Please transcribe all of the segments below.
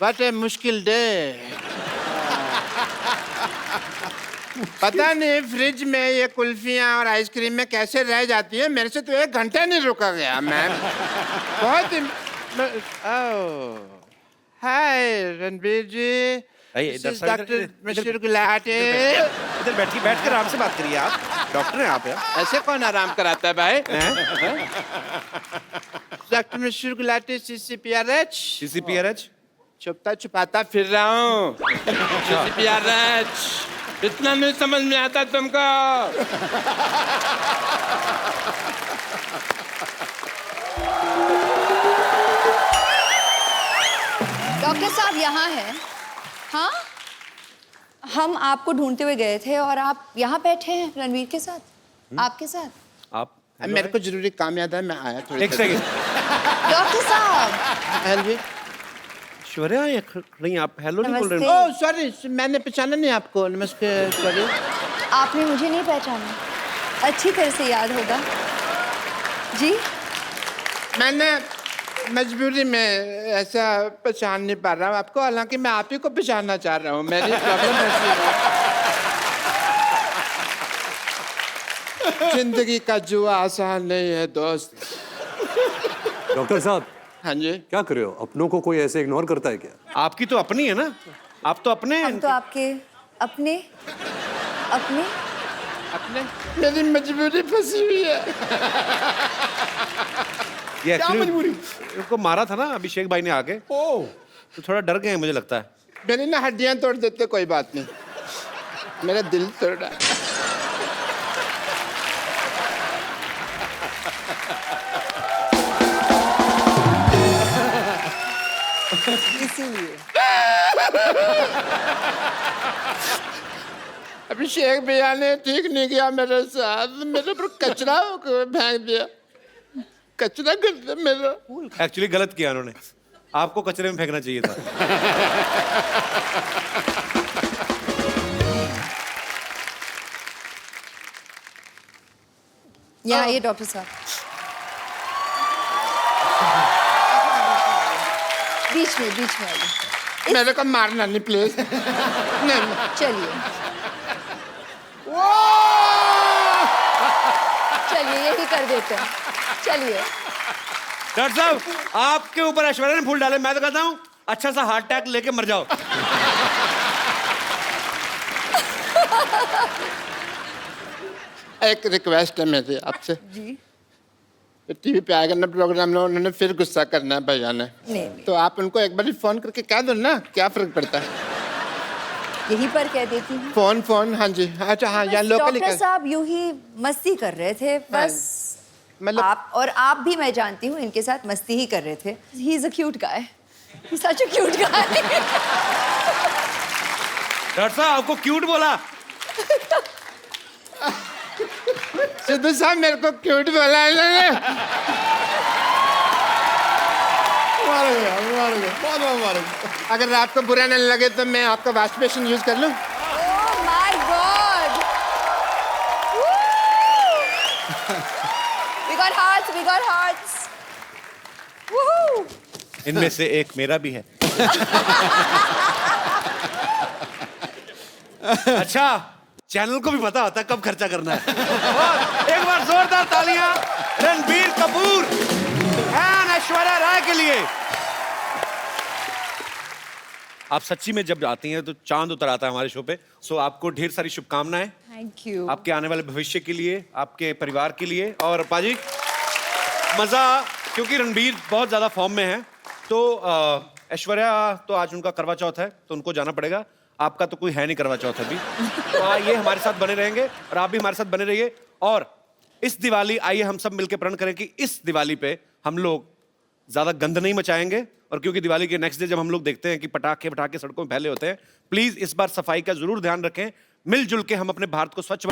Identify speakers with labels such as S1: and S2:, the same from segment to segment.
S1: What a मुश्किल day. पता नहीं फ्रिज में ये कुल्फियाँ और आइसक्रीम में कैसे रह जाती है। मेरे से तो 1 घंटा नहीं रुका गया मैम। बहुत ही hi Ranbir ji. Doctor mister Gulati.
S2: इधर बैठ कर आराम से बात करिए। आप डॉक्टर हैं आप यार।
S1: ऐसे कौन आराम कराता है भाई? Doctor mister Gulati CCPRH।
S2: CCPRH
S1: छुपता छुपाता फिर रहा हूँ। CCPRH इतना नहीं समझ में आता तुमको?
S3: डॉक्टर साहब यहाँ हैं। हाँ, हम आपको ढूंढते हुए गए थे और आप यहाँ बैठे हैं रणवीर के साथ, आपके साथ।
S2: आप
S1: मेरे को जरूरी काम याद है, मैं आया थोड़ी।
S2: एक सेकंड।
S3: डॉक्टर साहब
S2: ऐश्वर्या ये खड़ी, आप हेलो नहीं बोल रहे?
S3: नमस्ते।
S1: ओह सॉरी, मैंने पहचाना नहीं आपको। नमस्ते। सॉरी,
S3: आपने मुझे नहीं पहचाना? अच्छी तरह से याद होगा जी।
S1: मैंने मजबूरी में ऐसा पहचान नहीं पा रहा हूँ आपको, हालांकि मैं आप ही को पहचानना चाह रहा हूँ। मेरी प्रॉब्लम ऐसी है। जिंदगी का जुआ आसान नहीं है दोस्त।
S4: डॉक्टर साहब,
S1: हाँ जी।
S4: क्या कर रहे हो? अपनों को कोई ऐसे इग्नोर करता है क्या?
S2: आपकी तो अपनी है ना, आप तो अपने हैं।
S3: हम तो आपके अपने अपने
S1: अपने मेरी मजबूरी फंसी हुई है।
S2: ये एक्चुअली उनको मारा था ना अभिषेक भाई ने आके, तो थोड़ा डर गए हैं मुझे लगता है।
S1: मेरी ना हड्डियां तोड़ देते, कोई बात नहीं, मेरा दिल तोड़ा।
S3: इसीलिए
S1: अभिषेक भैया ने ठीक नहीं किया मेरे साथ, मेरे पर कचरा फेंक दिया। कचरा कर दिया मेरा।
S2: एक्चुअली गलत किया उन्होंने, आपको कचरे में फेंकना चाहिए था।
S3: यहाँ आइए डॉक्टर साहब, बीच में आइए।
S1: मेरे को मारना नहीं प्लीज। नहीं
S3: चलिए चलिए यही कर देते हैं, चलिए।
S2: डॉक्टर साहब, आपके ऊपर ऐश्वर्या ने फूल डाले, मैं तो कहता हूँ अच्छा सा हार्ट अटैक लेके मर जाओ।
S1: एक रिक्वेस्ट है मेरी आपसे
S3: जी।
S1: टीवी पे आएगा ना प्रोग्राम में, उन्होंने फिर गुस्सा करना है भैया ने।
S3: नहीं।
S1: तो आप उनको एक बार फोन करके कह दो ना, क्या फर्क पड़ता है।
S3: यहीं पर कह देती हूँ।
S1: फोन हाँ जी। अच्छा हाँ, यहाँ लोकली
S3: डॉक्टर साहब यूं ही मस्ती कर रहे थे बस।
S1: मतलब
S3: आप भी, मैं जानती हूँ, इनके साथ मस्ती ही कर रहे थे। He is a cute guy, such a cute guy.
S2: Doctor साहब आपको क्यूट बोला?
S1: सिद्धू साहब मेरे को क्यूट बोला है इन्होंने। अगर आपको बुरा नहीं लगे तो मैं आपका वॉश बेसिन यूज कर लूं?
S3: Oh my god, we got hearts. Woohoo.
S2: इनमें से एक मेरा भी है। अच्छा, चैनल को भी पता होता है कब खर्चा करना है। और एक बार जोरदार तालियां रणबीर कपूर एंड ऐश्वर्या राय के लिए। आप सच्ची में जब आती हैं तो चांद उतर आता है हमारे शो पे। सो आपको ढेर सारी शुभकामनाएं
S3: थैंक यू।
S2: आपके आने वाले भविष्य के लिए, आपके परिवार के लिए। और पाजी मजा, क्योंकि रणबीर बहुत ज्यादा फॉर्म में है, तो ऐश्वर्या तो आज उनका करवा चौथ है तो उनको जाना पड़ेगा। आपका तो कोई है नहीं करवा चौथ अभी, तो आइए हमारे साथ बने रहेंगे और आप भी हमारे साथ बने रहिए। और इस दिवाली आइए हम सब मिलकर प्रण करें कि इस दिवाली पे हम लोग ज्यादा गंद नहीं मचाएंगे। और क्योंकि दिवाली के नेक्स्ट डे जब हम लोग देखते हैं कि पटाखे सड़कों में फैले होते हैं, प्लीज इस बार सफाई का जरूर ध्यान रखें। मिलजुल के हम अपने भारत को स्वच्छ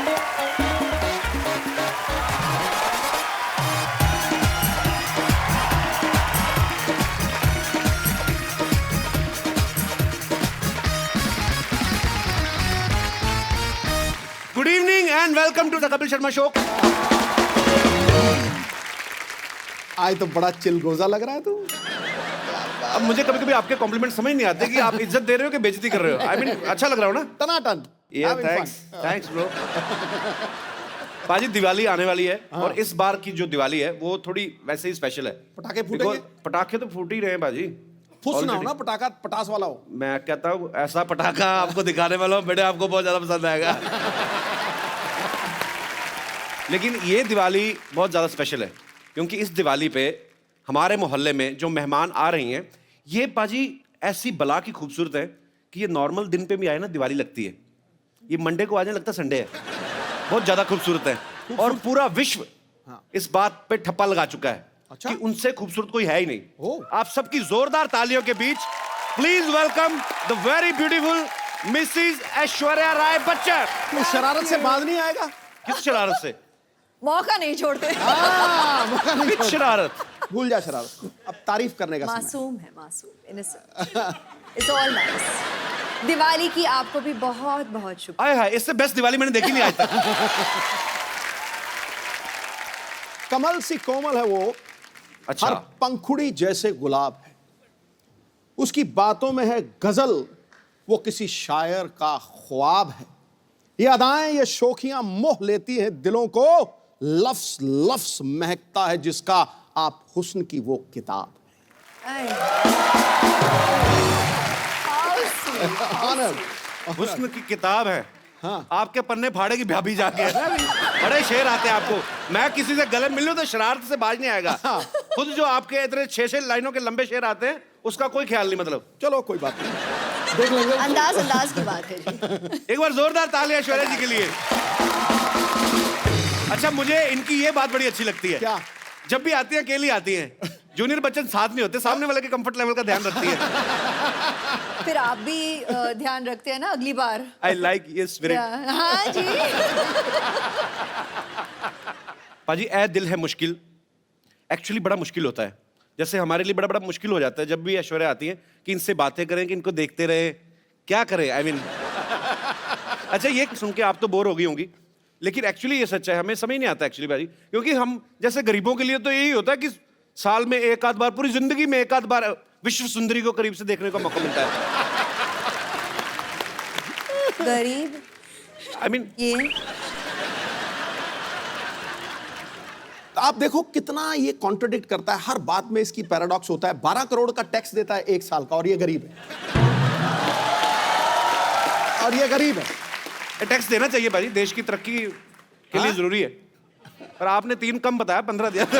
S2: good evening and welcome to the Kapil Sharma show.
S5: आज तो बड़ा चिलगोजा लग रहा है तू।
S2: अब मुझे कभी कभी आपके कॉम्प्लीमेंट समझ नहीं आते कि आप इज्जत दे रहे हो कि बेइज्जती कर रहे हो। आई मीन अच्छा लग रहा हो ना?
S5: टनाटन। Having
S2: thanks
S5: fun.
S2: Thanks bro. पाजी दिवाली आने वाली है और इस बार की जो दिवाली है वो थोड़ी वैसे ही स्पेशल है।
S5: पटाखे फूटेंगे?
S2: Because पटाखे तो फूट ही रहे हैं बाजी।
S5: फुस ना हो
S2: Already।
S5: ना, पटाखा पटास वाला हो।
S2: मैं कहता हूँ ऐसा पटाखा आपको दिखाने वाला हूँ बेटे, आपको बहुत ज्यादा पसंद आएगा। लेकिन ये दिवाली बहुत ज्यादा स्पेशल है क्योंकि इस दिवाली पे हमारे मोहल्ले में जो मेहमान आ रही हैं ये पाजी ऐसी बला की खूबसूरत है कि ये नॉर्मल दिन पे भी आए ना दिवाली लगती है। ये मंडे को आने लगता संडे है। बहुत ज्यादा खूबसूरत है और पूरा विश्व इस बात पे ठप्पा लगा चुका है
S5: अच्छा?
S2: कि उनसे खूबसूरत कोई है ही नहीं।
S5: ओह।
S2: आप सबकी जोरदार तालियों के बीच please welcome the very beautiful Mrs Aishwarya Rai Bachchan.
S5: तू शरारत से बाज नहीं आएगा?
S2: किस शरारत से?
S3: मौका नहीं छोड़ते।
S5: मौका नहीं
S2: किस
S5: छोड़।
S2: शरारत?
S5: भूल जा शरारत, अब तारीफ करने का समय।
S3: मासूम है, मासूम, innocent. It's all nice. Diwali की आपको भी बहुत बहुत शुभ।
S2: आए हाय, इससे बेस्ट दिवाली मैंने देखी नहीं आज तक।
S5: कमल सी कोमल है वो,
S2: अच्छा।
S5: हर पंखुड़ी जैसे गुलाब है, उसकी बातों में है गजल, वो किसी शायर का ख्वाब है। ये अदाएं ये शोखियां मोह लेती है दिलों को, लफ्स लफ्स महकता है जिसका आप हुस्न की वो किताब
S3: Ay. How sweet.
S5: आनंद।
S2: हुस्न की किताब है।
S5: हाँ।
S2: आपके पन्ने फाड़े की भाभी जाके है ना। बड़े शेर आते हैं आपको। मैं किसी से गले मिल लूं तो शरारत से बाज नहीं आएगा। खुद जो आपके इतने 6-6 लाइनों के लंबे शेर आते हैं उसका कोई ख्याल नहीं। मतलब
S5: चलो कोई बात नहीं, देख लेंगे।
S3: अंदाज की बात है जी।
S2: एक बार जोरदार ताली ऐश्वर्या जी के लिए। अच्छा मुझे इनकी ये बात बड़ी अच्छी लगती है।
S5: क्या?
S2: जब भी आती हैं अकेली आती हैं, जूनियर बच्चन साथ नहीं होते, सामने वाले के कंफर्ट लेवल का ध्यान रखती है।
S3: फिर आप भी ध्यान रखते हैं ना अगली बार।
S2: आई लाइक ये स्पिरिट।
S3: हाँ जी।
S2: पाजी ऐ दिल है मुश्किल एक्चुअली बड़ा मुश्किल होता है। जैसे हमारे लिए बड़ा बड़ा मुश्किल हो जाता है जब भी ऐश्वर्या आती है कि इनसे बातें करें, कि इनको देखते रहे, क्या करें। आई मीन अच्छा ये सुन के आप तो बोर हो गई होंगी, लेकिन एक्चुअली ये सच है, हमें समझ नहीं आता एक्चुअली भाई, क्योंकि हम जैसे गरीबों के लिए तो यही होता है कि साल में एक आध बार, पूरी जिंदगी में एक आध बार विश्व सुंदरी को करीब से देखने का मौका मिलता है।
S3: गरीब
S2: आई मीन
S3: ये
S5: आप देखो कितना ये कॉन्ट्रडिक्ट करता है, हर बात में इसकी पैराडॉक्स होता है। 12 करोड़ का टैक्स देता है 1 साल का और ये गरीब है। और ये गरीब है।
S2: टैक्स देना चाहिए भाई, देश की तरक्की के लिए जरूरी है। पर आपने 3 कम बताया, 15 दिया था।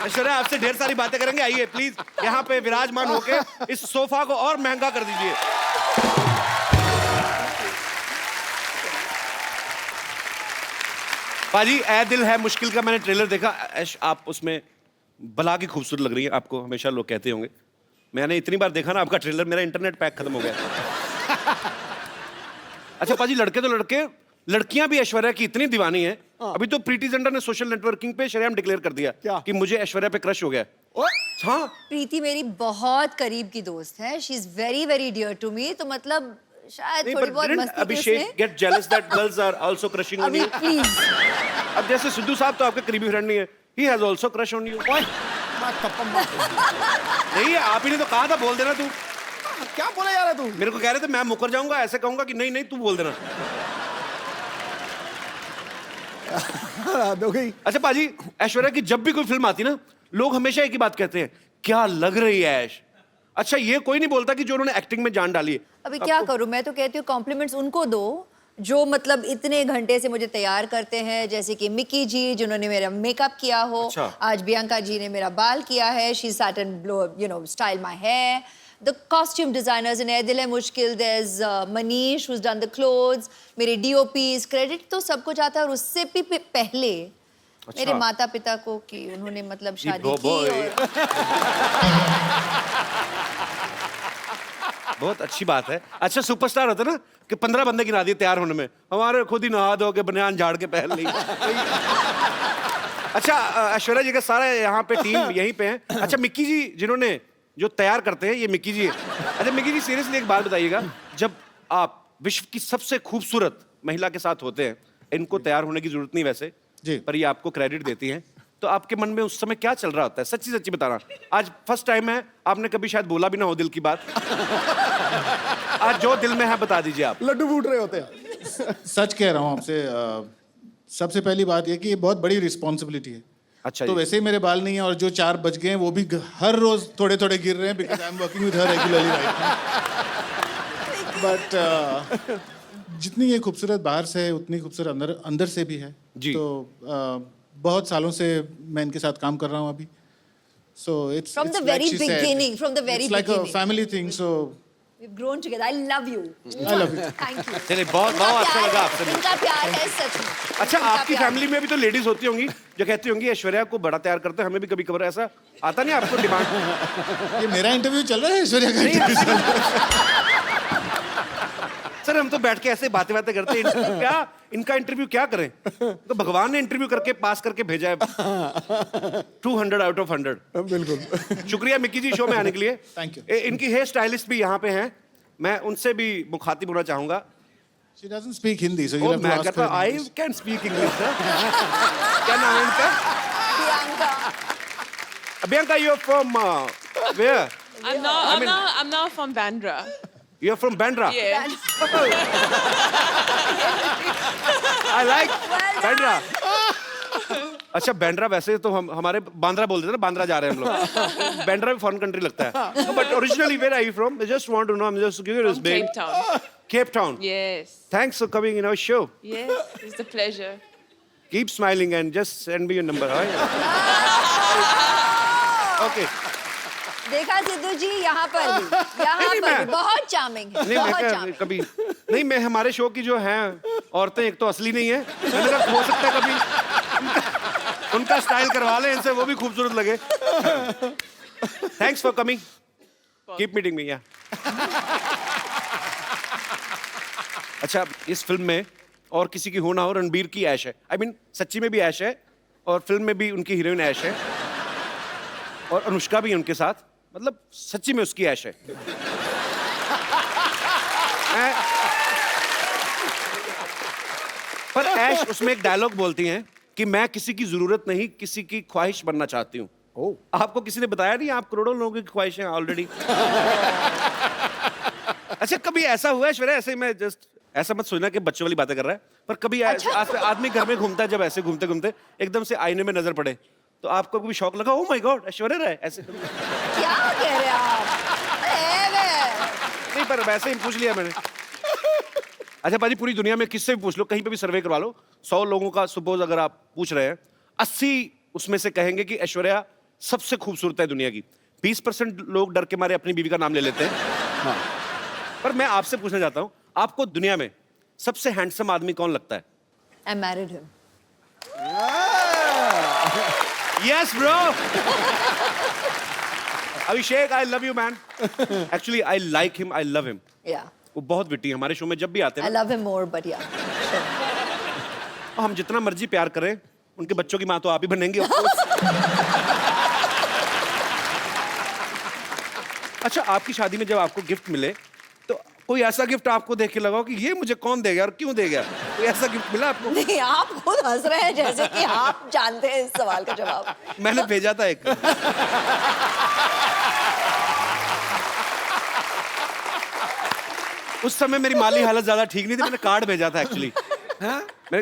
S2: ऐश्वर्या आपसे ढेर सारी बातें करेंगे, आइए प्लीज यहाँ पे विराजमान होके इस सोफा को और महंगा कर दीजिए। पाजी ऐ दिल है मुश्किल का मैंने ट्रेलर देखा। ऐश आप उसमें बला की खूबसूरत लग रही है, आपको हमेशा लोग कहते होंगे। मैंने इतनी बार देखा ना आपका ट्रेलर, मेरा इंटरनेट पैक खत्म हो गया। अच्छा पाजी लड़के तो लड़के, लड़कियां भी ऐश्वर्या की इतनी दीवानी है। अभी तो प्रीति जिंटा ने सोशल नेटवर्किंग पे शरेआम डिक्लेयर कर दिया
S5: क्या?
S2: कि मुझे ऐश्वर्या पे क्रश हो गया। हाँ
S3: प्रीति मेरी बहुत करीब की दोस्त है। She is very very dear to me. तो मतलब शायद
S2: नहीं,
S3: थोड़ी
S2: but
S3: बहुत
S2: didn't
S3: मस्ती
S2: Abhishek get jealous that girls are also crushing on
S3: अभी
S2: you?
S3: प्लीज
S2: अब जैसे सिद्धू साहब तो आपके करीबी फ्रेंड नहीं है, he has also crush on you. नहीं आप ही ने तो कहा था बोल देना तू।
S5: क्या बोले जा रहा है तू?
S2: मेरे को कह रहे थे मैं मुकर जाऊंगा, ऐसे कहूंगा कि नहीं नहीं तू बोल देना।
S5: हो गई।
S2: अच्छा पाजी ऐश्वर्या की जब भी कोई फिल्म आती ना, लोग हमेशा एक ही बात कहते हैं, क्या लग रही है ऐश। अच्छा ये कोई नहीं बोलता कि जो उन्होंने एक्टिंग में जान डाली है।
S3: अभी क्या करूं, मैं तो कहती हूँ कॉम्प्लीमेंट्स उनको दो जो मतलब इतने घंटे से मुझे तैयार करते हैं, जैसे कि मिक्की जी जिन्होंने मेरा मेकअप किया हो।
S2: अच्छा।
S3: आज बियांका जी ने मेरा बाल किया है। She set and you know style my hair. The costume designers in Ae Dil Hai Mushkil, there is Manish who has done the clothes. मेरे डीओपीज, क्रेडिट तो सबको जाता है। और उससे भी पहले मेरे माता पिता को कि उन्होंने मतलब शादी की। और
S2: बहुत अच्छी बात है। अच्छा सुपरस्टार होता ना कि 15 बंदे गिना दिए तैयार होने में, हमारे खुद ही नहा धो के बनियान झाड़ के पहन ली। अच्छा ऐश्वर्या जी का सारा यहाँ पे टीम यहीं पे है। अच्छा मिक्की जी जिन्होंने जो तैयार करते हैं, ये मिक्की जी है। अच्छा मिक्की जी सीरियसली एक बात बताइएगा, जब आप विश्व की सबसे खूबसूरत महिला के साथ होते हैं, इनको तैयार होने की जरूरत नहीं वैसे
S5: जी।
S2: पर ये आपको क्रेडिट देती हैं, तो आपके मन में उस समय क्या चल रहा होता है? सच्ची सच्ची बताना। आज फर्स्ट टाइम है, आपने कभी शायद बोला भी ना हो दिल की बात। आज जो दिल में है बता दीजिए आप।
S5: लड्डू फूट रहे होते हैं।
S6: सच कह रहा हूँ आपसे। सबसे पहली बात ये कि ये बहुत बड़ी रिस्पॉन्सिबिलिटी है।
S2: अच्छा
S6: तो
S2: जी।
S6: वैसे ही मेरे बाल नहीं है और जो 4 बज गए हैं वो भी हर रोज थोड़े थोड़े गिर रहे हैं because I am working with her regularly right but जितनी ये खूबसूरत बाहर से है उतनी खूबसूरत अंदर से भी है।
S2: जी।
S6: तो बहुत सालों से मैं इनके साथ काम कर रहा हूँ अभी। So it's
S3: From the very beginning, from the very
S6: like a
S3: beginning.
S6: Family thing. So
S3: We've grown together. I love you.
S6: I love you.
S3: Thank you.
S2: चलिए, बहुत बहुत अच्छा लगा आपसे मिलकर।
S3: उनका प्यार है सच में।
S2: अच्छा,
S3: उनका
S2: आपकी
S3: प्यार।
S2: फैमिली में भी तो लेडीज होती होंगी जो कहती होंगी ऐश्वर्या को बड़ा तैयार करते हैं, हमें भी कभी कभार ऐसा आता नहीं आपको डिमांड?
S6: ये मेरा इंटरव्यू चल रहा है ऐश्वर्या का इंटरव्यू चल रहा है?
S2: सर हम तो बैठ के ऐसे बातें करते हैं। इनका इंटरव्यू क्या करें? तो भगवान ने इंटरव्यू करके पास करके भेजा है। 200 आउट ऑफ 100।
S5: बिल्कुल।
S2: शुक्रिया मिक्की जी शो में आने के लिए।
S6: Thank you.
S2: इनकी हेयर स्टाइलिस्ट भी यहाँ पे हैं, मैं उनसे भी मुखातिब होना चाहूंगा।
S6: She doesn't speak Hindi, so you'll have to
S2: मैं
S6: ask
S2: कहता
S6: her in
S2: I
S6: English.
S2: Can speak English. क्या नाम है इनका?
S3: Priyanka.
S2: Bianca, you're from where?
S7: I'm not from Bandra.
S2: You're from Bandra.
S7: Yeah.
S2: I like Bandra. अच्छा बैंड्रा, वैसे तो हम हमारे बांद्रा बोलते थे ना, बांद्रा जा रहे हैं हम लोग। बैंड्रा भी फॉरेन कंट्री लगता है। But originally where are you from? I just want to know. I'm just curious,
S7: From
S2: babe.
S7: Cape Town.
S2: Cape Town.
S7: Yes.
S2: Thanks for coming in our show.
S7: Yes. It's a pleasure.
S2: Keep smiling and just send me your number. All right? Okay.
S3: देखा सिद्धू जी यहाँ पर भी बहुत charming है,
S2: नहीं
S3: बहुत
S2: मैं
S3: charming.
S2: कभी नहीं, मैं हमारे शो की जो हैं औरतें एक तो असली नहीं है, मैंने कहा हो सकता है कभी उनका स्टाइल करवा लें इनसे, वो भी खूबसूरत लगे। Thanks for coming, keep meeting me. अच्छा, इस फिल्म में और किसी की हो ना हो, रणबीर की ऐश है। I mean, सच्ची में भी ऐश है और फिल्म में भी उनकी हीरोइन ऐश है और अनुष्का भी उनके साथ, मतलब सच्ची में उसकी ऐश है। पर ऐश उसमें एक डायलॉग बोलती हैं कि मैं किसी की जरूरत नहीं, किसी की ख्वाहिश बनना चाहती हूँ। आपको किसी ने बताया नहीं आप करोड़ों लोगों की ख्वाहिश हैं ऑलरेडी? अच्छा, कभी ऐसा हुआ है ऐश्वर्या, ऐसे मैं जस्ट ऐसा मत सोचना कि बच्चों वाली बातें कर रहा है, पर कभी आदमी घर में घूमता है, जब ऐसे घूमते घूमते एकदम से आईने में नजर पड़े तो आपको कभी शौक लगा, ओह माय गॉड ऐश्वर्या राय ऐसे?
S3: क्या कह रहे हैं आप?
S2: नहीं, पर वैसे ही पूछ लिया मैंने। अच्छा पाजी, पूरी दुनिया में किससे भी पूछ लो, कहीं पे भी सर्वे करवा लो, 100 लोगों का सपोज अगर आप पूछ रहे हैं, 80 उसमें से कहेंगे कि ऐश्वर्या सबसे खूबसूरत है दुनिया की। 20% लोग डर के मारे अपनी बीवी का नाम ले लेते हैं। हाँ। पर मैं आपसे पूछना चाहता हूं, आपको दुनिया में सबसे हैंडसम आदमी कौन लगता है?
S3: I married him.
S2: Yes, bro. Abhishek, I love you, man. Actually, I like him. I love him.
S3: Yeah.
S2: वो बहुत विटी है, हमारे शो में जब भी आते
S3: I
S2: हैं ना,
S3: love him more, but yeah.
S2: हम जितना मर्जी प्यार करें, उनके बच्चों की माँ तो आप ही बनेंगे of course. अच्छा, आपकी शादी में जब आपको गिफ्ट मिले तो कोई ऐसा गिफ्ट आपको देख के लगाओ कि ये मुझे कौन देगा और क्यों देगा? कोई ऐसा गिफ्ट मिला आपको?
S3: नहीं, आप खुद हंस रहे हैं जैसे कि आप जानते हैं इस सवाल का जवाब।
S2: मैंने भेजा था एक। उस समय मेरी माली हालत ज्यादा ठीक नहीं थी, मैंने कार्ड भेजा था एक्चुअली।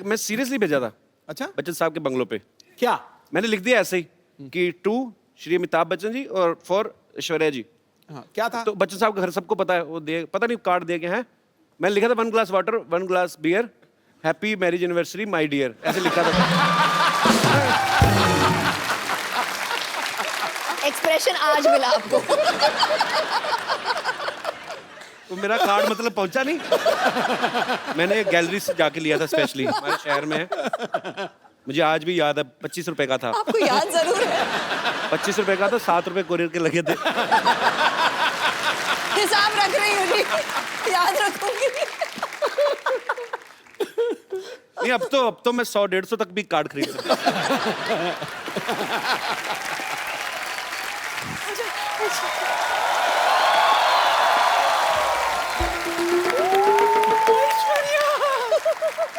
S2: मैं सीरियसली भेजा था।
S5: अच्छा,
S2: बच्चन साहब के बंगलों पे
S5: क्या?
S2: मैंने लिख दिया ऐसे ही कि टू श्री अमिताभ बच्चन जी और फॉर ऐश्वर्या जी।
S5: हाँ, क्या था?
S2: तो बच्चन साहब का घर सबको पता है, वो दे पता नहीं कार्ड दे के हैं। मैंने लिखा था 1 glass water 1 glass beer, happy marriage anniversary my dear, ऐसे लिखा था।
S3: एक्सप्रेशन आज मिला आपको।
S2: तो मेरा कार्ड मतलब पहुंचा नहीं। मैंने गैलरी से जाके लिया था स्पेशली, हमारे शहर में है, मुझे आज भी याद है। 25 रुपए का था।
S3: आपको याद जरूर है।
S2: 25 रुपए का था, 7 रुपए कोरियर के लगे थे।
S3: हिसाब रख रही हूँ जी, याद रखूंगी।
S2: नहीं, अब तो मैं 100-150 तक भी कार्ड खरीद सकता।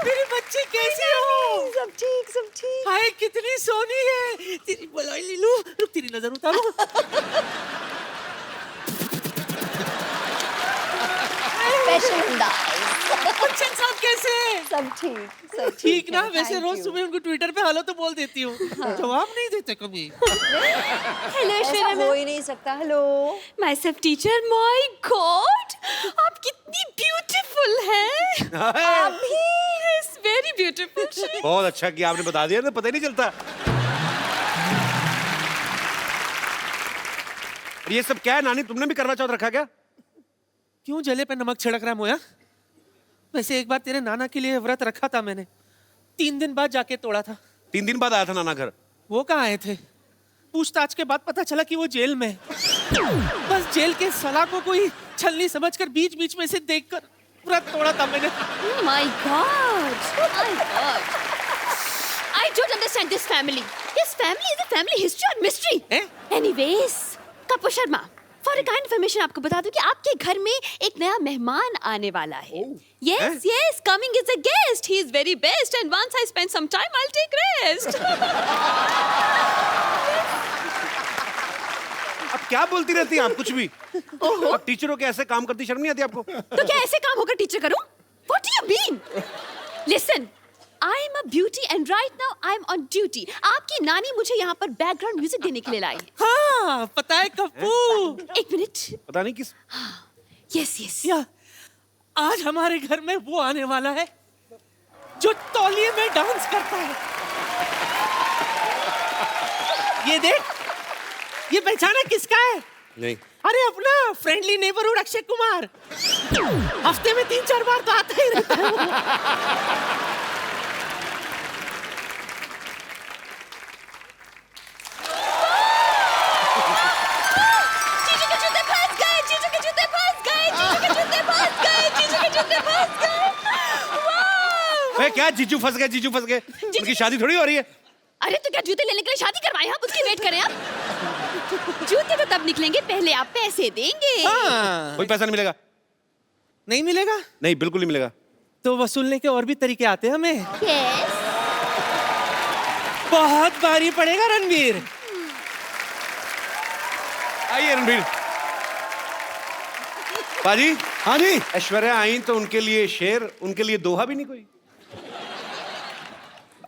S7: मेरी बच्ची कैसी हो?
S3: सब ठीक, सब ठीक।
S7: हाय
S8: हाय कितनी सोनी है तेरी बलाई ले लूं रुक तेरी नजर उतारूं
S3: स्पेशल अंदाज।
S8: बच्चन साहब कैसे हैं
S3: सब ठीक
S8: ठीक ना
S3: है,
S8: वैसे
S3: thank
S8: रोज
S3: you।
S8: सुबह उनको ट्विटर पे हेलो तो बोल देती हूँ जवाब नहीं देते कभी
S9: हेलो
S3: ऐसा
S9: ऐश्वर्या
S3: हो ही नहीं सकता। Hello
S9: my self teacher my God आप कितनी ब्यूटीफुल हैं
S3: आप भी
S9: यस वेरी ब्यूटीफुल
S2: बहुत अच्छा कि आपने बता दिया तो पता ही नहीं चलता। ये सब क्या है नानी, तुमने भी करवा चौथ रखा क्या?
S8: क्यों जले पे नमक छिड़क रहा है मोया वैसे एक बार तेरे नाना के लिए व्रत रखा था मैंने 3 दिन बाद जाके तोड़ा था
S2: 3 दिन बाद आया था नाना घर।
S8: वो कहाँ आए थे पूछताछ के बाद पता चला कि वो जेल में है। बस जेल के सलाह को कोई छलनी समझकर बीच बीच में से देखकर व्रत तोड़ा था मैंने
S9: my God I don't understand this family. This family is a family history or mystery.
S8: Eh?
S9: Anyways, Kapoor Sharma, for a kind information आपको बता दूं कि आपके घर में एक नया मेहमान आने वाला है. Yes, yes, coming is a guest. He is very best, and once I spend some time, I'll take rest.
S2: अब क्या बोलती रहती हैं आप कुछ भी? अब टीचरों के ऐसे काम करती शर्म नहीं आती आपको?
S9: तो क्या ऐसे काम होकर टीचर करूं? What do you mean? Listen. I am a beauty and right now I am on duty. आपकी नानी मुझे यहाँ पर बैकग्राउंड म्यूजिक देने के लिए लाई है.
S8: हाँ पता है कप्पू
S9: एक मिनट.
S2: पता नहीं किस
S9: Yes, yes.
S8: या आज हमारे घर में वो आने वाला है जो तौलिए में डांस करता है. ये देख ये पहचाना किसका है?
S2: नहीं।
S8: अरे अपना फ्रेंडली नेबरहुड अक्षय कुमार. हफ्ते में 3-4 बार तो आता ही रहता है वो.
S9: जीजू के जूते फंस गए. जीजू के जूते फंस गए. जीजू के जूते फंस गए. जीजू के जूते फंस गए. वाह!
S2: मैं क्या जीजू फंस गए जीजू फंस गए? उनकी शादी थोड़ी हो रही है।
S9: अरे तो क्या जूते लेने के लिए शादी करवाए आप उसकी वेट करें आप. जूते तो तब निकलेंगे पहले आप पैसे देंगे.
S8: हाँ,
S2: कोई पैसा नहीं मिलेगा।
S8: नहीं मिलेगा
S2: नहीं बिल्कुल नहीं मिलेगा।
S8: तो वसूलने के और भी तरीके आते हैं हमें.
S9: Yes.
S8: बहुत भारी पड़ेगा रणवीर.
S2: आइए रणबीर। पाजी
S5: हाँ जी
S2: ऐश्वर्या आई तो उनके लिए शेर, उनके लिए दोहा भी नहीं कोई?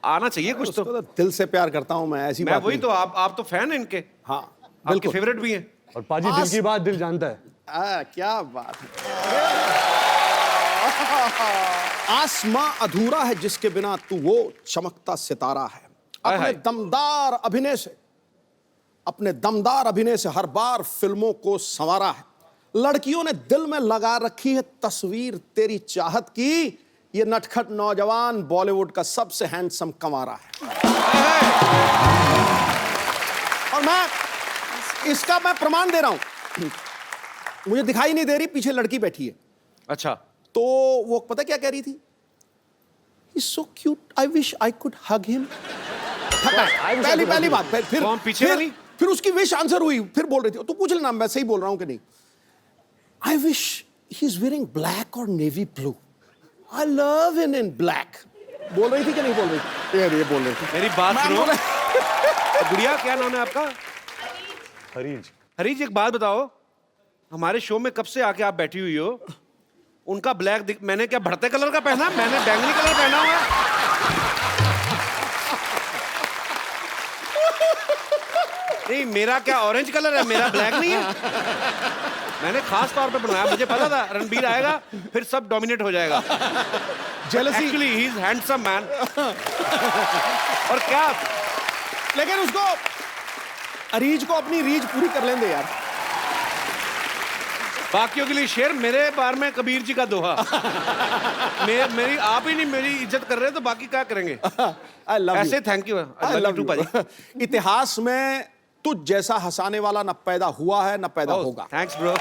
S2: आना चाहिए कुछ
S5: उसको
S2: तो।
S5: तो दिल से प्यार करता हूँ मैं, ऐसी
S2: मैं
S5: बात
S2: वही
S5: नहीं।
S2: तो आप तो फैन हैं इनके,
S5: हाँ
S2: आपके
S5: बिल्कुल
S2: फेवरेट भी हैं।
S4: और पाजी दिल की बात दिल जानता है।
S5: क्या बात है। आसमां अधूरा है जिसके बिना तू वो चमकता सितारा है.
S2: हाय
S5: अपने
S2: हाय।
S5: दमदार अभिनय से हर बार फिल्मों को संवारा है. लड़कियों ने दिल में लगा रखी है तस्वीर तेरी चाहत की. ये नटखट नौजवान बॉलीवुड का सबसे हैंडसम कंवारा है. और मैं इसका प्रमाण दे रहा हूं. मुझे दिखाई नहीं दे रही, पीछे लड़की बैठी है.
S2: अच्छा
S5: तो वो पता क्या कह रही थी? He's so cute. I wish I could hug him. पहली बात.
S2: कौन पीछे वाली?
S5: फिर उसकी विश आंसर हुई. फिर बोल रही थी तू पूछ लेना मैं सही बोल रहा हूं कि नहीं. I wish he's wearing black or navy blue. I love him in black. बोल रही थी कि नहीं बोल रही थी? ये बोल रही थी.
S2: मेरी बात
S5: मैं
S2: सुनो।
S5: बोल रहा-
S2: गुड़िया क्या नाम है आपका?
S4: हरीज।
S2: हरीज एक बात बताओ, हमारे शो में कब से आके आप बैठी हुई हो? उनका ब्लैक मैंने क्या बढ़ते कलर का पहना? मैंने बैंगनी कलर पहना हुआ है। नहीं मेरा क्या ऑरेंज कलर है, मेरा ब्लैक नहीं है। मैंने खास तौर पे बनाया, मुझे पता था रणबीर आएगा फिर सब डोमिनेट हो जाएगा।
S5: Jealousy.
S2: Actually he is handsome man. और क्या
S5: लेकिन उसको अरीज को अपनी रीज पूरी कर लेंगे यार.
S2: बाकियों के लिए शेर, मेरे बार में कबीर जी का दोहा। मेरी आप ही नहीं मेरी इज्जत कर रहे तो बाकी क्या करेंगे?
S5: I love
S2: ऐसे
S5: you.
S2: Thank you.
S5: I love you. इतिहास में तुझ जैसा हंसाने वाला न पैदा हुआ है न पैदा होगा.
S2: Thanks bro.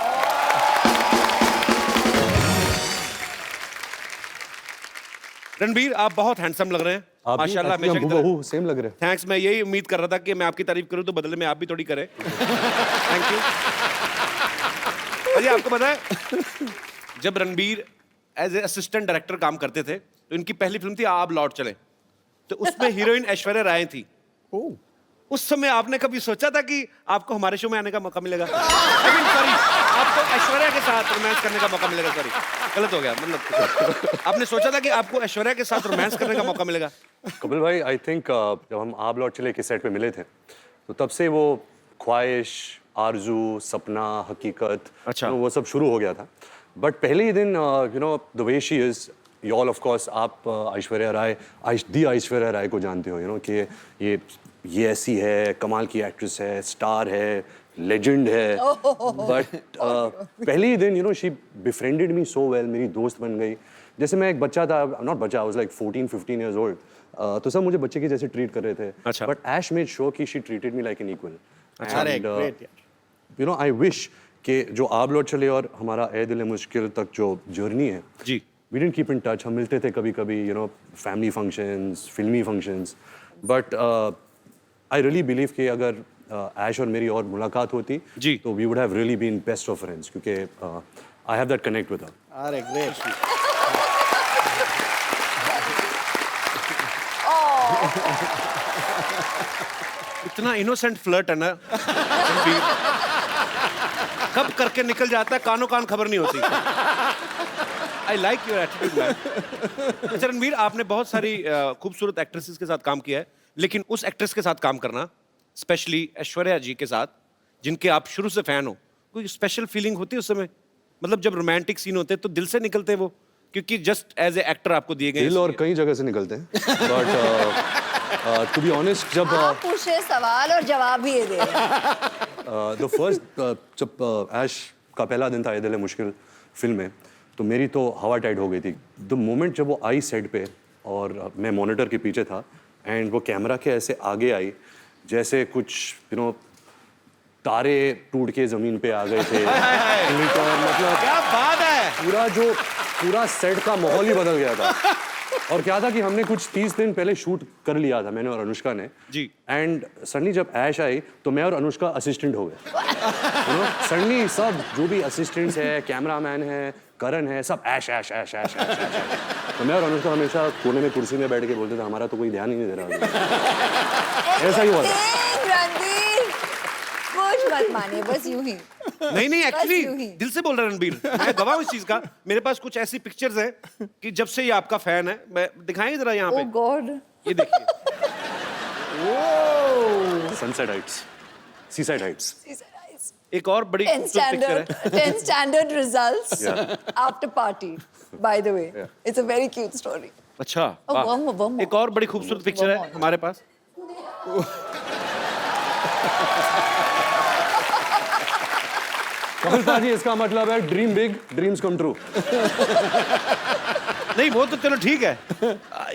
S2: रणबीर आप बहुत हैंडसम लग रहे हैं
S4: आप
S2: माशाल्लाह।
S4: भी हूबहू सेम लग रहे हैं।
S2: थैंक्स, मैं यही उम्मीद कर रहा था कि मैं आपकी तारीफ करूं तो बदले में आप भी थोड़ी करें। Thank you. अजय आपको पता है जब Ranbir as a assistant director काम करते थे तो इनकी पहली फिल्म थी आप लौट चले। तो उसमें हीरोइन ऐश्वर्या राय थी। उस समय आपने कभी सोचा था कि आपको हमारे शो में आने का मौका मिलेगा? सॉरी, आपको ऐश्वर्या के साथ रोमांस करने का मौका मिलेगा। सॉरी, गलत हो गया। मतलब आपने सोचा था कि आपको ऐश्वर्या के साथ रोमांस करने का मौका मिलेगा?
S4: कपिल भाई आई थिंक जब हम आप लौट चले के सेट पे मिले थे तो तब से वो ख्वाहिश, आरजू, सपना, हकीकत,
S2: अच्छा।
S4: वो सब शुरू हो गया था। बट पहले ही दिन you know the way she is, you all of course आप ऐश्वर्या राय, दी ऐश्वर्या राय को जानते हो, यू नो कि ये ऐसी है, कमाल की एक्ट्रेस है, स्टार है, लेजेंड है। बट पहले ही दिन you know she befriended me so well, मेरी दोस्त बन गई। जैसे मैं एक बच्चा था, नॉट बच्चा, I was like 14-15 years old, तो सब मुझे बच्चे के जैसे ट्रीट कर रहे थे।
S2: अच्छा।
S4: बट ऐश मेड श्योर कि she treated me like an equal.
S5: अरे ग्रेट यार।
S4: यू नो आई विश कि जो आप लौट चले और हमारा ए दिल मुश्किल तक जो जर्नी है,
S2: जी,
S4: we didn't keep in touch. हम मिलते थे कभी कभी, यू नो फैमिली फंक्शंस, फिल्मी functions, but I really believe कि अगर ऐश और मेरी और मुलाकात होती
S2: जी,
S4: तो we would have really been best of friends, क्योंकि I have that connect with her.
S5: अरे ग्रेट।
S2: इतना इनोसेंट फ्लर्ट है ना रणबीर, कब करके निकल जाता है, कानों कान खबर नहीं होती। I like your attitude man. अच्छा रणबीर, आपने बहुत सारी खूबसूरत एक्ट्रेसेस के साथ काम किया है, लेकिन उस एक्ट्रेस के साथ काम करना, स्पेशली ऐश्वर्या जी के साथ, जिनके आप शुरू से फैन हो, कोई स्पेशल फीलिंग होती है उस समय? मतलब जब रोमांटिक सीन होते हैं तो दिल से निकलते हैं वो, क्योंकि जस्ट एज ए एक्टर आपको दिए गए
S4: दिल और कई जगह से निकलते हैं, बट टू बी ऑनेस्ट जब
S3: आप पूछ रहे सवाल और जवाब भी ये दे रहे हैं।
S4: द फर्स्ट जब ऐश का पहला दिन था ए दिल है मुश्किल फिल्म में, तो मेरी तो हवा टाइट हो गई थी। द मोमेंट जब वो आई सेट पे और मैं मॉनिटर के पीछे था एंड वो कैमरा के ऐसे आगे आई, जैसे कुछ यू नो तारे टूट के जमीन पे आ गए थे। मतलब
S2: क्या बात है,
S4: पूरा सेट का माहौल ही बदल गया था। और क्या था कि हमने कुछ 30 दिन पहले शूट कर लिया था, मैंने और अनुष्का ने
S2: जी।
S4: एंड सडनली जब ऐश आई तो मैं और अनुष्का असिस्टेंट हो गए। यू नो सडनली सब जो भी असिस्टेंट्स है, कैमरामैन है, करण है, सब ऐश ऐश ऐश ऐश ऐश ऐश। तो मैं और अनुष्का हमेशा कोने में कुर्सी में बैठ के बोलते थे हमारा तो कोई ध्यान ही नहीं दे रहा। ऐसा ही हुआ था।
S3: रणबीर, कुछ मत मानिए, बस यूं ही।
S2: नहीं
S3: यूं ही।
S2: एक्चुअली दिल से बोल रहा है रणबीर, मैं गवाह हूं इस चीज का। मेरे पास कुछ ऐसी पिक्चर्स हैं कि जब से ये आपका फैन है, मैं दिखाएंगे जरा यहाँ
S3: ओह
S2: पे,
S3: गॉड,
S2: ये देखिए।
S4: Sunset Heights, seaside Heights.
S2: एक और बड़ी
S3: 10
S2: खूबसूरत पिक्चर है।
S3: 10 standard results
S4: Yeah.
S3: after party, by the way. It's a very cute story.
S2: अच्छा,
S3: Oh,
S2: वाह।
S3: one more.
S2: एक और बड़ी खूबसूरत पिक्चर
S3: One
S2: है
S3: more.
S2: हमारे पास।
S4: कपिल पाजी, इसका मतलब है dream big, dreams come true.
S2: नहीं वो तो चलो ठीक है,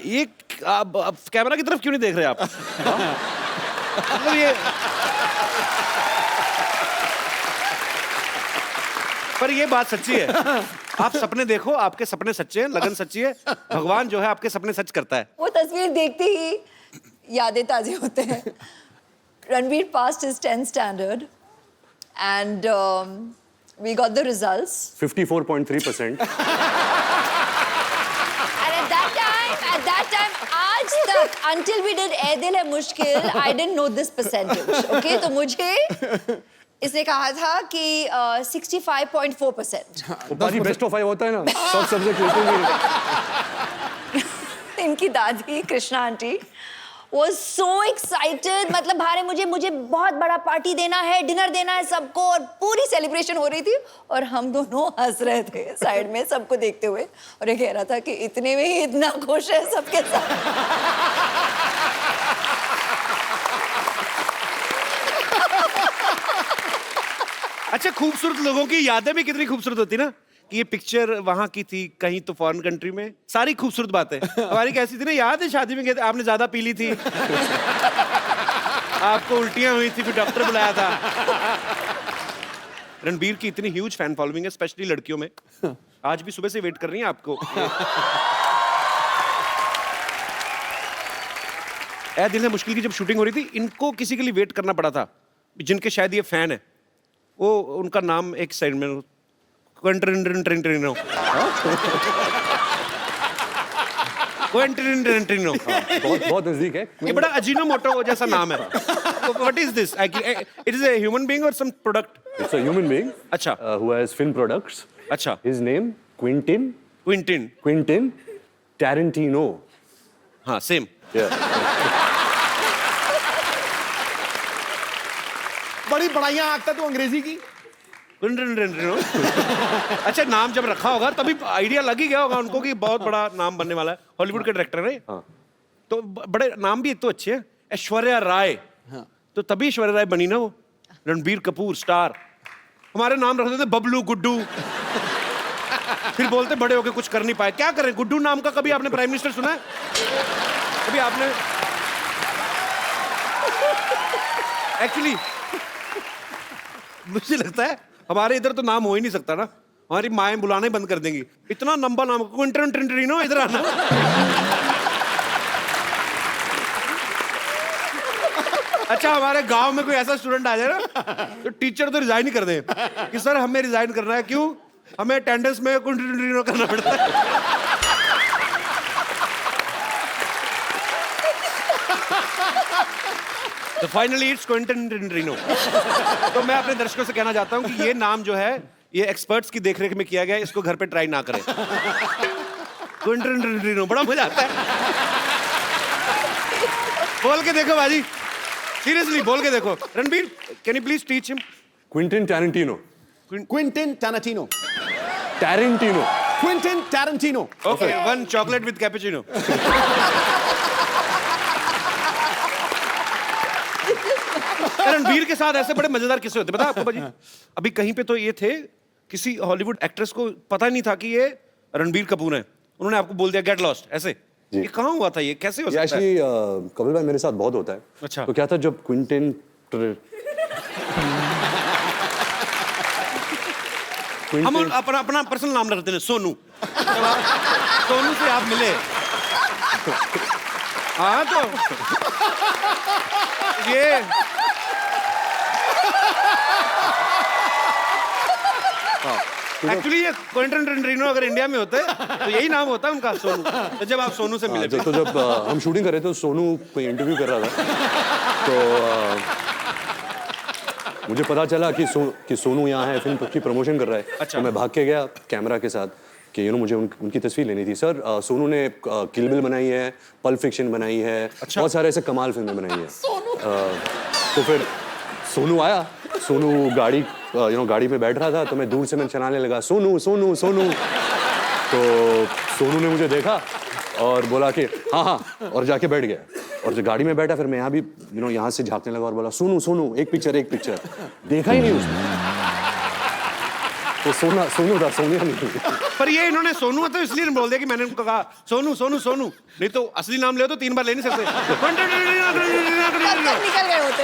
S2: ये आप कैमरा की तरफ क्यों नहीं देख रहे आप? मतलब ये, पर ये बात सच्ची है, आप सपने देखो, आपके सपने सच्चे हैं, लगन सच्ची है, भगवान जो है आपके सपने सच करता है।
S3: वो तस्वीर देखते ही यादें ताजे होते हैं। Ranbir passed his 10th standard and we got the results.
S4: 54.3%.
S3: And at that time, आज तक, until we did ए दिल है मुश्किल, I didn't know this percentage. Okay, तो मुझे इसने कहा था कि 65.4%.
S4: वो पाजी बेस्ट ऑफ 5 होता है ना, सब सब्जेक्ट लेते हैं।
S3: इनकी दादी Krishna aunty was so excited, मतलब भारे मुझे बहुत बड़ा पार्टी देना है, डिनर देना है सबको, और पूरी सेलिब्रेशन हो रही थी और हम दोनों हंस रहे थे साइड में सबको देखते हुए, और ये कह रहा था कि इतने में ही इतना खुश है सबके साथ।
S2: अच्छा, खूबसूरत लोगों की यादें भी कितनी खूबसूरत होती ना, कि ये पिक्चर वहां की थी, कहीं तो फॉरेन कंट्री में, सारी खूबसूरत बातें। हमारी कैसी थी ना, याद है शादी में गए थे, आपने ज्यादा पी ली थी, आपको उल्टियां हुई थी, फिर डॉक्टर बुलाया था। रणबीर की इतनी ह्यूज फैन फॉलोइंग है, स्पेशली लड़कियों में, आज भी सुबह से वेट कर रही हैं आपको। ए दिल है मुश्किल की जब शूटिंग हो रही थी, इनको किसी के लिए वेट करना पड़ा था, जिनके शायद ये फैन है, वो उनका नाम एक साइड में क्विंटन टेरेंटिनो।
S4: बहुत बहुत नजदीक है।
S2: ये बड़ा अजीनोमोटो जैसा नाम है। What is this? It is a human being और some product?
S4: It's a human being
S2: अच्छा।
S4: Who has film products.
S2: अच्छा।
S4: His name Quentin
S2: Quentin
S4: Tarantino.
S2: हाँ सेम।
S5: बड़ी बड़ाइयां आंकता तू अंग्रेजी की।
S2: Quentin Tarantino. अच्छा, नाम जब रखा होगा तभी आइडिया लग ही गया होगा उनको कि बहुत बड़ा नाम बनने वाला है। हॉलीवुड के डायरेक्टर है।
S4: हाँ।
S2: तो बड़े नाम भी एक तो अच्छे हैं। ऐश्वर्या राय। तो तभी ऐश्वर्या राय बनी ना वो। रणबीर कपूर स्टार। हमारे नाम रख देते बबलू, गुड्डू। फिर बोलते बड़े होके कुछ कर नहीं पाए। क्या करें? गुड्डू नाम का कभी आपने प्राइम मिनिस्टर सुना है? कभी आपने? एक्चुअली मुझे लगता है हमारे इधर तो नाम हो ही नहीं सकता ना। हमारी माएं बुलाना ही बंद कर देंगी। इतना लंबा नाम, क्विंटन टेरेंटिनो, इधर आना। अच्छा, हमारे गांव में कोई ऐसा स्टूडेंट आ जाए ना तो टीचर तो रिजाइन ही कर दे कि सर हमें रिजाइन करना है। क्यों? हमें अटेंडेंस में क्विंटन करना पड़ता है। तो फाइनली इट्स क्विंटन टेरेंटिनो। तो मैं अपने दर्शकों से कहना चाहता हूं कि ये नाम जो है ये एक्सपर्ट्स की देखरेख में किया गया है। इसको घर पे ट्राई ना करें। क्विंटन टेरेंटिनो बड़ा मजा आता है। बोल के देखो बाजी, सीरियसली बोल के देखो। Ranbir, can you please teach him?
S4: Quentin Tarantino.
S5: Quentin Tarantino.
S4: Tarantino.
S5: Quentin Tarantino.
S2: Okay, one chocolate with cappuccino. Ranbir के साथ ऐसे बड़े मजेदार किस्से होते, पता है आपको बाजी? अभी कहीं पे तो ये थे, किसी हॉलीवुड एक्ट्रेस को पता नहीं था कि ये रणबीर कपूर हैं। उन्होंने आपको बोल दिया गेट लॉस्ट ऐसे। ये कहाँ हुआ था? ये कैसे हो सकता है?
S4: एक्चुअली कपिल भाई मेरे साथ बहुत होता है।
S2: अच्छा।
S4: तो क्या था जब क्विंटिन
S2: हम अपना अपना पर्सनल नाम रखते हैं सोनू। सोनू से आप मिले। हाँ तो ये एक्चुअली ये क्विंटन टेरेंटिनो अगर इंडिया में होते तो यही नाम होता उनका, सोनू। तो जब आप सोनू से मिले
S4: तो जब हम शूटिंग कर रहे थे तो सोनू कोई इंटरव्यू कर रहा था। तो मुझे पता चला कि सोनू यहाँ है, फिल्म की प्रमोशन कर रहा है।
S2: अच्छा।
S4: तो मैं भाग के गया कैमरा के साथ कि मुझे उनकी तस्वीर लेनी थी। सर सोनू ने किल बिल बनाई है, पल्प फिक्शन बनाई है।
S2: अच्छा।
S4: बहुत सारे ऐसे कमाल फिल्में बनाई हैं। तो फिर सोनू आया। सोनू गाड़ी में बैठ रहा था तो मैं दूर से चलाने लगा सोनू सोनू सोनू। तो सोनू ने मुझे देखा और बोला कि हाँ हाँ, और जाके बैठ गया। और जब गाड़ी में बैठा फिर मैं यहाँ भी यहाँ से झांकने लगा और बोला सोनू सोनू एक पिक्चर। देखा ही नहीं उसने। तो सोनू था, सोनिया नहीं।
S2: पर ये इन्होंने सोनू है तो इसलिए बोल दिया कि मैंने उनको कहा सोनू सोनू सोनू, नहीं तो असली नाम ले तो 3 बार ले नहीं सकते।
S3: निकल गए होते।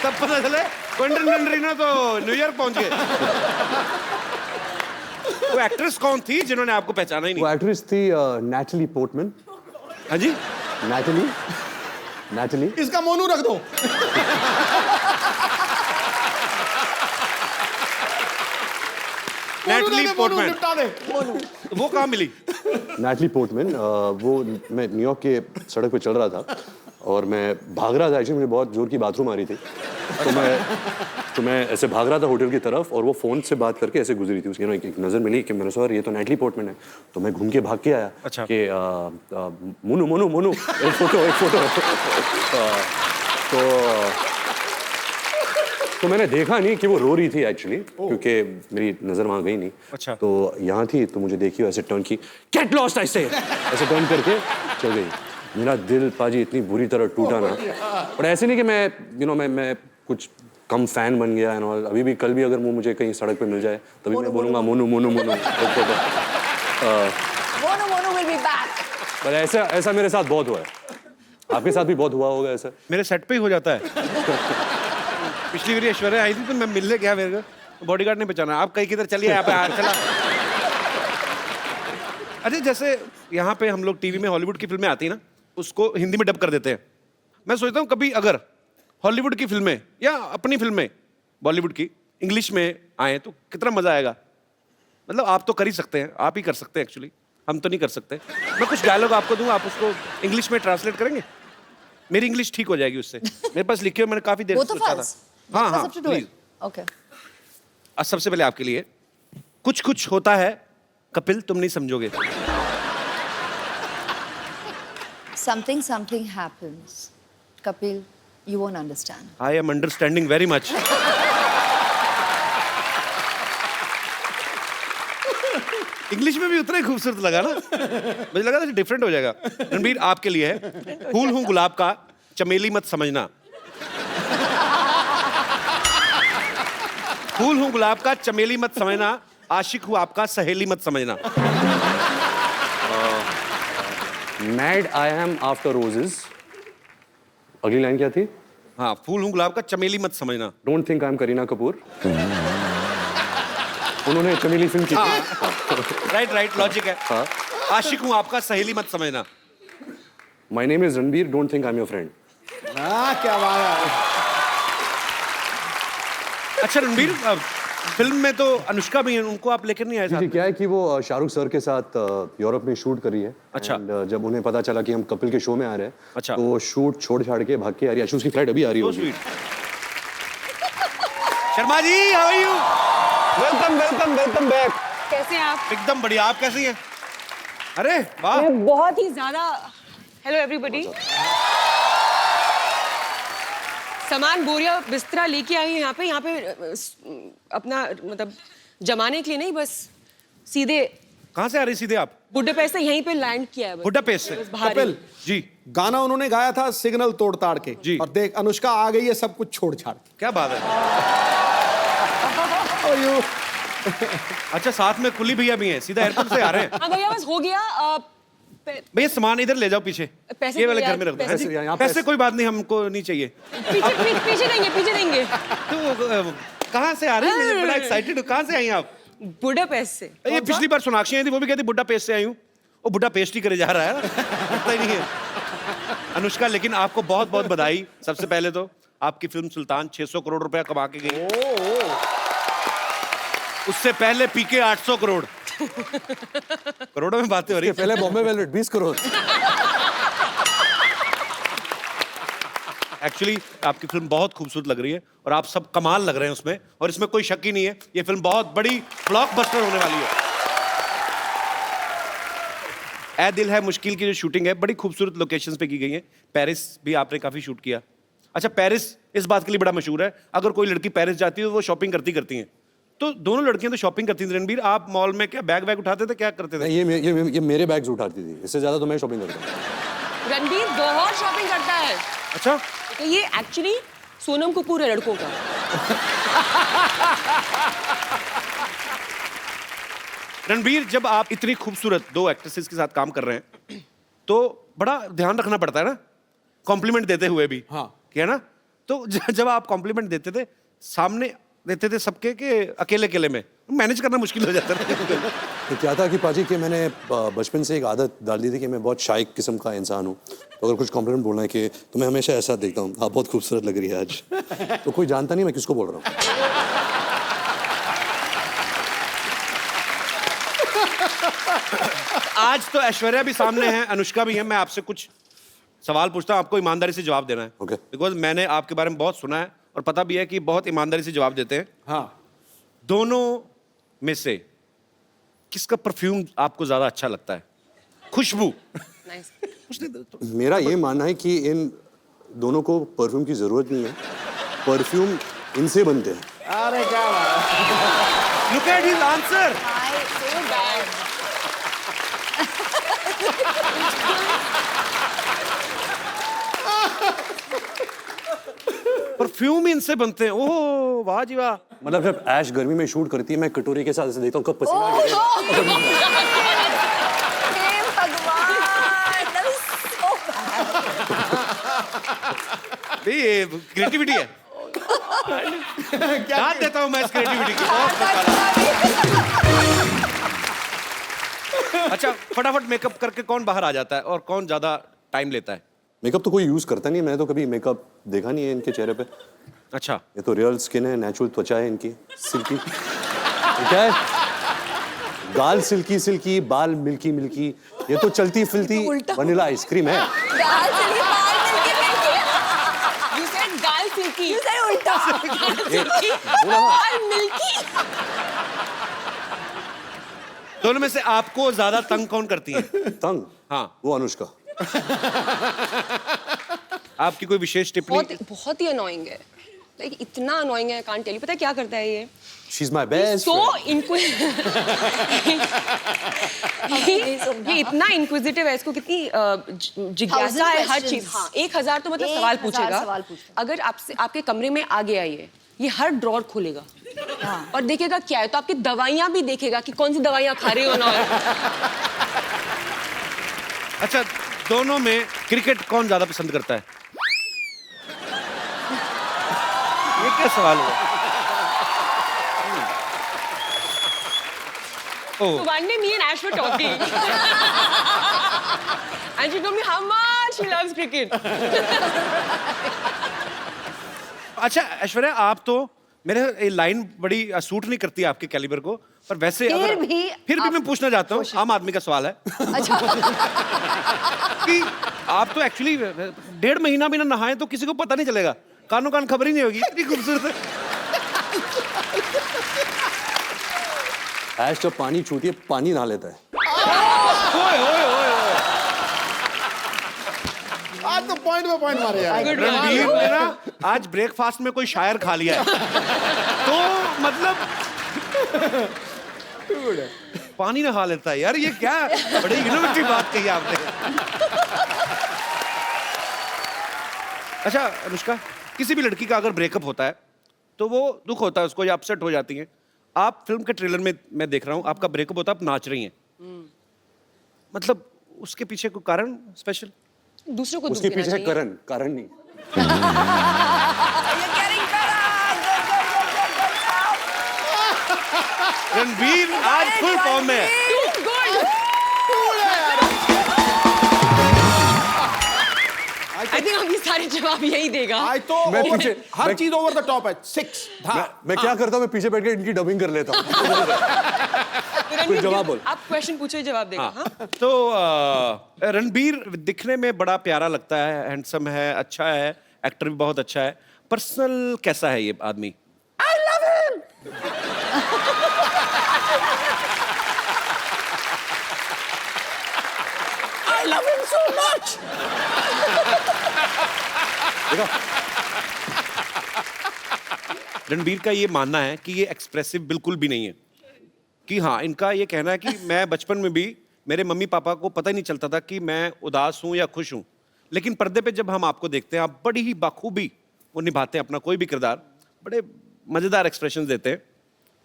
S2: तब पता चले क्विंटन टेरेंटिनो तो न्यूयॉर्क पहुंच गए। वो एक्ट्रेस कौन थी जिन्होंने आपको पहचाना ही नहीं?
S4: वो एक्ट्रेस थी नैटली पोर्टमैन।
S2: हाँ जी,
S4: नैटली।
S5: इसका मोनू रख दो।
S2: Natalie Portman.
S5: निपटा दे।
S2: वो कहाँ मिली?
S4: Natalie Portman. वो मैं न्यूयॉर्क के सड़क पे चल रहा था और मैं भाग रहा था। एक्चुअली मुझे बहुत जोर की बाथरूम आ रही थी। तो मैं ऐसे भाग रहा था होटल की तरफ और वो फोन से बात करके ऐसे गुजरी थी। उसकी एक नजर मिली कि मैंने सर ये तो नैटली पोर्टमैन है। तो मैं घूम के भाग के आया।
S2: अच्छा।
S4: कि मोनू मोनू मोनू एक फोटो। तो मैंने देखा नहीं कि वो रो रही थी एक्चुअली, क्योंकि मेरी नजर वहां गई नहीं।
S2: अच्छा।
S4: तो यहाँ थी तो मुझे देखी ऐसे टर्न की, गेट लॉस्ट ऐसे ऐसे टर्न करके चल गई। मेरा दिल पाजी इतनी बुरी तरह टूटा ना। और ऐसे नहीं कि मैं कुछ कम फैन बन गया है। अभी भी कल भी अगर वो मुझे कहीं सड़क पे मिल जाए तभी मैं बोलूँगा Monu Monu Monu.
S3: Monu will be back.
S4: पर ऐसा मेरे साथ बहुत हुआ है। आपके साथ भी बहुत हुआ होगा ऐसा?
S2: मेरे सेट पे ही हो जाता है। पिछली बार ऐश्वर्या आई थी तो मैं मिलने गया, मेरे को बॉडीगार्ड ने पहचाना। आप कहीं किधर चलिए, यहाँ पे चला। अरे जैसे यहाँ पे हम लोग टीवी में हॉलीवुड की फिल्में आती है ना, उसको हिंदी में डब कर देते हैं। मैं सोचता हूँ कभी अगर हॉलीवुड की फिल्में या अपनी फिल्में बॉलीवुड की इंग्लिश में आए तो कितना मजा आएगा। मतलब आप तो कर ही सकते हैं, आप ही कर सकते हैं एक्चुअली। हम तो नहीं कर सकते। मैं कुछ डायलॉग आपको दूंगा, आप उसको इंग्लिश में ट्रांसलेट करेंगे। मेरी इंग्लिश ठीक हो जाएगी उससे। मेरे पास लिखे हुए मैंने काफी देर
S3: Both
S2: से
S3: of
S2: सोचा था।
S3: us.
S2: हाँ
S3: Both of
S2: हाँ
S3: us have to do it.
S2: Please.
S3: Okay.
S2: आज सबसे पहले आपके लिए कुछ कुछ होता है कपिल, तुम नहीं समझोगे।
S3: Something happens. Kapil, you won't understand.
S2: I am understanding very much. English में भी उतना ही खूबसूरत लगा ना, मुझे लगा था डिफरेंट हो जाएगा। रणबीर आपके लिए है, फूल हूं गुलाब का चमेली मत समझना। फूल हूं गुलाब का चमेली मत समझना, आशिक हूं आपका सहेली मत समझना।
S4: Mad I am after roses. अगली लाइन क्या थी?
S2: हाँ, फूल हूं गुलाब का चमेली मत समझना।
S4: Don't think I am Kareena Kapoor. उन्होंने चमेली फिल्म की थी।
S2: राइट राइट, लॉजिक है। आशिक हूं आपका सहेली मत समझना।
S4: My name is Ranbir, don't think I am your friend.
S5: क्या बात है।
S2: अच्छा रणबीर, फिल्म में तो अनुष्का भी है, उनको आप लेकर नहीं आए साथ
S4: जी,
S2: में?
S4: क्या है कि वो शाहरुख सर के साथ यूरोप में शूट कर रही है।
S2: अच्छा।
S4: And, जब उन्हें पता चला कि हम कपिल के शो में आ रहे हैं,
S2: अच्छा।
S4: तो वो शूट छोड़ छाड़ के भाग के आ रही है। उसकी फ्लाइट अभी आ रही
S2: So
S4: होगी।
S2: sweet. Sharma ji, how are you?
S4: Welcome welcome welcome back.
S7: कैसे हैं आप?
S2: एकदम बढ़िया, आप कैसी हैं? अरे वाह,
S7: मैं बहुत ही ज्यादा। Hello everybody. सामान बोरिया बिस्तरा लेके आई हूँ यहाँ पे अपना मतलब जमाने के लिए नहीं, बस सीधे
S2: कहाँ से आ रही सीधे आप?
S7: बुडापेस्ट से यहीं पे लैंड किया है बस।
S2: बुडापेस्ट से?
S7: बस बाहर ही।
S5: कपिल,
S2: जी,
S5: गाना उन्होंने गाया था सिग्नल तोड़ ताड़ के।
S2: जी।
S5: और देख अनुष्का आ गई है सब कुछ छोड़ छाड़ के।
S2: क्या बात है। अच्छा, साथ में कुली भैया भी हैं, सीधा एयरपोर्ट से आ रहे हैं।
S7: हाँ भैया, बस हो गया।
S2: भैया सामान इधर ले जाओ पीछे,
S7: पैसे
S2: ये वाले
S7: दो
S2: घर
S7: यार,
S2: में रख दो।
S7: पैसे
S4: यहाँ
S2: पैसे कोई बात नहीं, हमको नहीं चाहिए।
S7: पीछे देंगे, पीछे देंगे।
S2: तो कहाँ से आ रही है? बड़ा एक्साइटेड, कहाँ से आई आप?
S7: बुडापेस्ट से।
S2: ये पिछली बार सोनाक्षी आई थी, वो भी कहती बुड्ढा पेस्ट से आई हूँ। वो बुड्ढा पेस्ट ही करे जा रहा है, पता ही नहीं है। अनुष्का, लेकिन आपको बहुत बहुत बधाई। सबसे पहले तो आपकी फिल्म सुल्तान 600 करोड़ रुपया कमा के गई। उससे पहले पीके 800 करोड़। करोड़ों में बातें हो रही है।
S4: पहले बॉम्बे वेलवेट 20 करोड़।
S2: एक्चुअली आपकी फिल्म बहुत खूबसूरत लग रही है और आप सब कमाल लग रहे हैं उसमें, और इसमें कोई शक ही नहीं है, ये फिल्म बहुत बड़ी ब्लॉकबस्टर होने वाली है। ऐ दिल है मुश्किल की जो शूटिंग है बड़ी खूबसूरत लोकेशंस पे की गई है। पेरिस भी आपने काफी शूट किया। अच्छा, पेरिस इस बात के लिए बड़ा मशहूर है, अगर कोई लड़की पेरिस जाती है तो वो शॉपिंग करती हैं। तो दोनों लड़कियां तो शॉपिंग करती थी। रणबीर, आप मॉल में क्या बैग उठाते थे, क्या करते थे?
S4: ये मेरे बैग्स उठाती थी, इससे ज्यादा तो मैं शॉपिंग करता हूँ।
S7: रणबीर बहुत शॉपिंग करता है।
S2: अच्छा,
S7: तो ये एक्चुअली सोनम कपूर है लड़कों का।
S2: रणबीर, जब आप इतनी खूबसूरत दो एक्ट्रेसेस के साथ काम कर रहे हैं तो बड़ा ध्यान रखना पड़ता है ना, कॉम्प्लीमेंट देते हुए भी।
S5: हाँ।
S2: क्या ना, तो जब आप कॉम्प्लीमेंट देते थे, सामने देते थे सबके के अकेले में, मैनेज करना मुश्किल हो जाता था।
S4: तो क्या था कि पाजी कि मैंने बचपन से एक आदत डाल दी थी कि मैं बहुत शाय किस्म का इंसान हूँ। तो अगर कुछ कॉम्प्लीमेंट बोलना है कि तो मैं हमेशा ऐसा देखता हूँ, आप बहुत खूबसूरत लग रही है आज। तो कोई जानता नहीं मैं किसको बोल रहा हूँ।
S2: आज तो ऐश्वर्या भी सामने है, अनुष्का भी है। मैं आपसे कुछ सवाल पूछता हूँ, आपको ईमानदारी से जवाब देना है।
S4: Okay.
S2: बिकॉज मैंने आपके बारे में बहुत सुना है और पता भी है कि बहुत ईमानदारी से जवाब देते हैं।
S5: हाँ।
S2: दोनों में से किसका परफ्यूम आपको ज्यादा अच्छा लगता है? खुशबू।
S4: मेरा ये मानना है कि इन दोनों को परफ्यूम की जरूरत नहीं है, परफ्यूम इनसे बनते हैं।
S5: अरे क्या बात है।
S2: Look at his answer. Perfume इनसे बनते हैं। ओह वाह जी वाह।
S4: मतलब जब ऐश गर्मी में शूट करती है, मैं कटोरी के साथ ऐसे देखता हूँ कब पसीना गिरेगा।
S3: हे भगवान, that is so bad.
S2: ये क्रिएटिविटी है। दाद देता हूँ मैं इस क्रिएटिविटी की। बहुत अच्छा, फटाफट मेकअप करके कौन बाहर आ जाता है और कौन ज्यादा टाइम लेता है?
S4: मेकअप तो कोई यूज करता नहीं है, मैंने तो कभी मेकअप देखा नहीं है इनके चेहरे पे।
S2: अच्छा,
S4: ये तो रियल स्किन है, नेचुरल त्वचा है इनकी, सिल्की। क्या है, गाल सिल्की सिल्की, बाल मिल्की मिल्की, ये तो चलती फिरती वनीला आइसक्रीम है।
S3: गाल सिल्की, बाल मिल्की मिल्की।
S7: You said गाल सिल्की।
S3: You said उल्टा।
S7: बाल मिल्की।
S2: दोनों में से आपको ज्यादा तंग कौन करती है?
S4: तंग?
S2: हाँ।
S4: वो अनुष्का।
S2: आपकी कोई विशेष टिप्पणी?
S7: बहुत ही अनोइंग है, लाइक इतना अनोइंग है, कांट टेल यू। पता है क्या करता है ये?
S4: She's my best
S7: So
S4: friend.
S7: ये इतना इंक्विजिटिव है, इसको कितनी जिज्ञासा है हर चीज। हाँ, 1000 तो मतलब सवाल
S3: 1000
S7: पूछेगा।
S3: सवाल पूछता
S7: अगर आपसे आपके कमरे में आ गया ये हर ड्रॉर खोलेगा और देखेगा क्या है, तो आपकी दवाइयां भी देखेगा कि कौन सी दवाइयां खा रही हो ना।
S2: अच्छा, दोनों में क्रिकेट कौन ज्यादा पसंद करता है? ये क्या सवाल हुआ?
S7: So one day me and Ash were talking and she told me how much she loves cricket.
S2: अच्छा ऐश्वर्या, आप तो मेरे ये लाइन बड़ी सूट नहीं करती आपके कैलिबर को, पर वैसे फिर भी मैं पूछना चाहता हूँ, आम आदमी का सवाल है।
S3: अच्छा।
S2: कि आप तो एक्चुअली 1.5 महीना भी ना नहाए तो किसी को पता नहीं चलेगा, कानों कान खबर ही नहीं होगी, इतनी खूबसूरत है।
S4: ऐश जब पानी छूती है, पानी नहा लेता है।
S2: ओए ओए ओए ओए।
S5: आज तो पॉइंट पे पॉइंट मारे यार।
S2: रणबीर ने ना आज ब्रेकफास्ट में कोई शायर खा लिया है, तो मतलब पानी नहा लेता है यार, ये क्या बड़ी इनोवेटिव बात कही आपने। अच्छा अनुष्का, किसी भी लड़की का अगर ब्रेकअप होता है तो वो दुख होता है उसको, या अपसेट हो जाती है। आप फिल्म के ट्रेलर में मैं देख रहा हूँ, आपका ब्रेकअप होता है, आप नाच रही हैं, मतलब उसके पीछे कोई कारण स्पेशल?
S7: दूसरों को
S4: उसके पीछे कारण नहीं।
S2: रणबीर आज फुल फॉर्म में है।
S7: I think अभी सारे जवाब यही देगा।
S5: आज तो
S4: मैं पीछे
S5: हर चीज ओवर द टॉप है। 6
S4: मैं क्या करता हूँ, मैं पीछे बैठ के इनकी डबिंग कर लेता हूँ। कुछ जवाब बोल।
S7: आप क्वेश्चन पूछो, जवाब देगा। हाँ?
S2: तो रणबीर दिखने में बड़ा प्यारा लगता है, हैंडसम है, अच्छा है, एक्टर भी बहुत अच्छा है। पर्सनल कैसा है ये आदमी?
S1: I love him. I love him so much.
S2: Ranbir का ये मानना है कि ये एक्सप्रेसिव बिल्कुल भी नहीं है, कि हाँ, इनका ये कहना है कि मैं बचपन में भी मेरे मम्मी पापा को पता ही नहीं चलता था कि मैं उदास हूं या खुश हूं, लेकिन पर्दे पे जब हम आपको देखते हैं, आप बड़ी ही बाखूबी वो निभाते हैं अपना कोई भी किरदार, बड़े मजेदार एक्सप्रेशन देते हैं।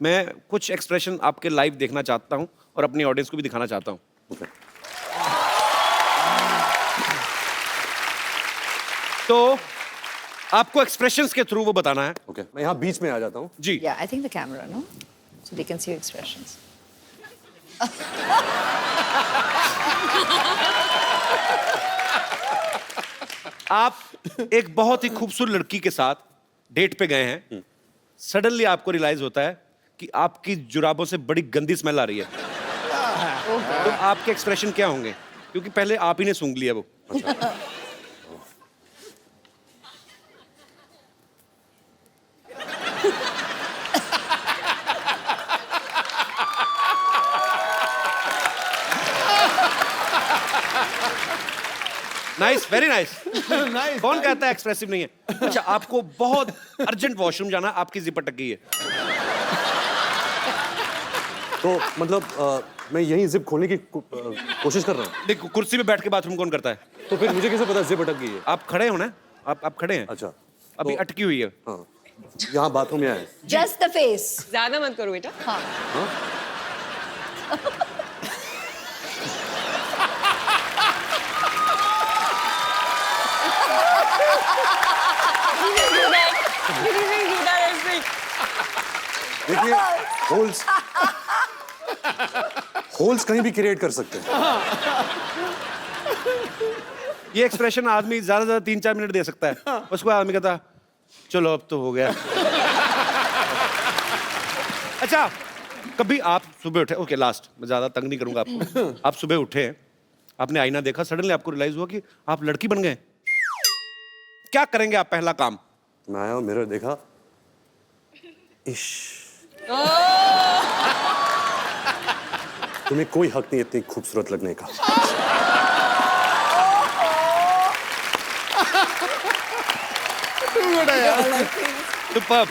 S2: मैं कुछ एक्सप्रेशन आपके लाइव देखना चाहता हूं और अपनी ऑडियंस को भी दिखाना चाहता हूं। तो आपको एक्सप्रेशंस के थ्रू वो बताना है।
S4: ओके, मैं यहाँ बीच में आ जाता हूँ।
S2: जी।
S3: Yeah, I think the camera, no? So they can see your expressions.
S2: आप एक बहुत ही खूबसूरत लड़की के साथ डेट पे गए हैं, सडनली आपको रियलाइज होता है कि आपकी जुराबों से बड़ी गंदी स्मेल आ रही है, तो आपके एक्सप्रेशन क्या होंगे? क्योंकि पहले आप ही ने सूंघ लिया वो। Nice, very nice. कौन कहता है एक्सप्रेसिव नहीं है? अच्छा, आपको बहुत अर्जेंट वॉशरूम जाना, आपकी जिप अटक गई है,
S4: तो मतलब मैं यही जिप खोलने की कोशिश कर रहा हूँ।
S2: देखो कुर्सी पे बैठ के बाथरूम कौन करता है?
S4: तो फिर मुझे कैसे पता जिप अटक गई है?
S2: आप खड़े हो ना, आप खड़े हैं।
S4: अच्छा,
S2: अभी अटकी हुई है।
S4: हाँ, यहाँ बाथरूम यहाँ है।
S3: Just the face.
S7: ज्यादा मत करो बेटा।
S3: हाँ.
S4: देखिए, होल्स कहीं भी क्रिएट कर सकते हैं।
S2: ये एक्सप्रेशन आदमी ज्यादा से ज्यादा 3-4 मिनट दे सकता है, उसको आदमी कहता चलो अब तो हो गया। अच्छा, कभी आप सुबह उठे, ओके लास्ट, मैं ज्यादा तंग नहीं करूंगा आपको। आप सुबह उठे, आपने आईना देखा, सडनली आपको रियलाइज हुआ कि आप लड़की बन गए, क्या करेंगे आप पहला काम?
S4: मैं आया, मिरर देखा, इश, तुम्हें कोई हक नहीं इतनी खूबसूरत लगने का।
S2: सुपर्ब।